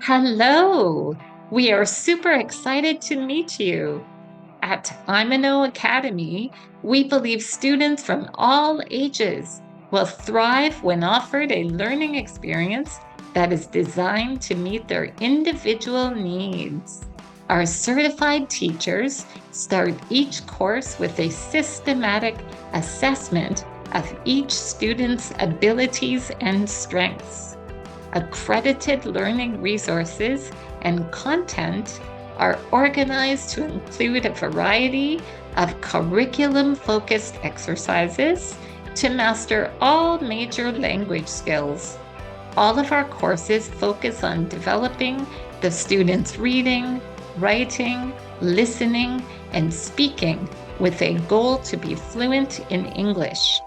Hello! We are super excited to meet you. At Aiminuo Academy, we believe students from all ages will thrive when offered a learning experience that is designed to meet their individual needs. Our certified teachers start each course with a systematic assessment of each student's abilities and strengths. Accredited learning resources and content are organized to include a variety of curriculum-focused exercises to master all major language skills. All of our courses focus on developing the student's reading, writing, listening, and speaking with a goal to be fluent in English.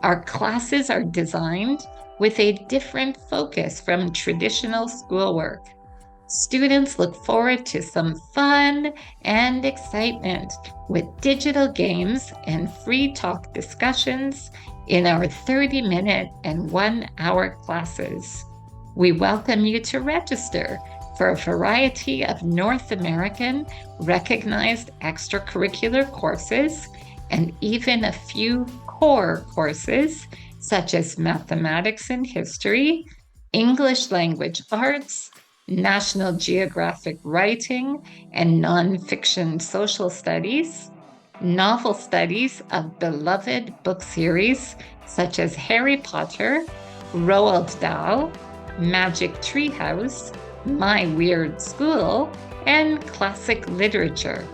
Our classes are designed with a different focus from traditional schoolwork. Students look forward to some fun and excitement with digital games and free talk discussions in our 30-minute and 1-hour classes. We welcome you to register for a variety of North American recognized extracurricular courses and even a few core courses such as mathematics and history, English language arts, National Geographic writing and nonfiction social studies, novel studies of beloved book series such as Harry Potter, Roald Dahl, Magic Treehouse, My Weird School, and classic literature.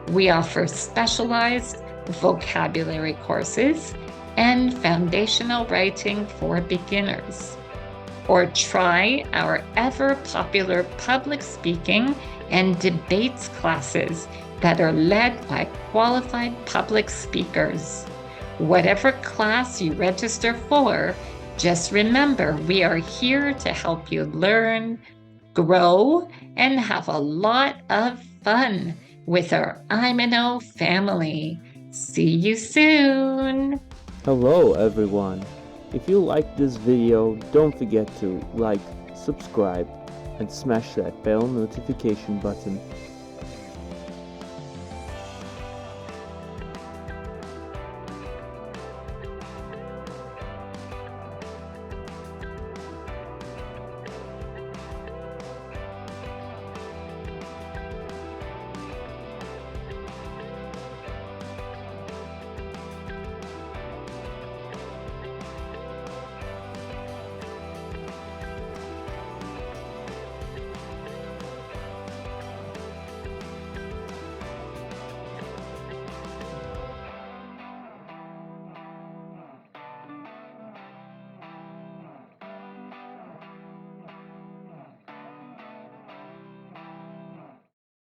We offer specialized vocabulary courses and foundational writing for beginners. Or try our ever-popular public speaking and debates classes that are led by qualified public speakers. Whatever class you register for, just remember we are here to help you learn, grow, and have a lot of fun with our Aiminuo family. See you soon! Hello everyone! If you liked this video, don't forget to like, subscribe, and smash that bell notification button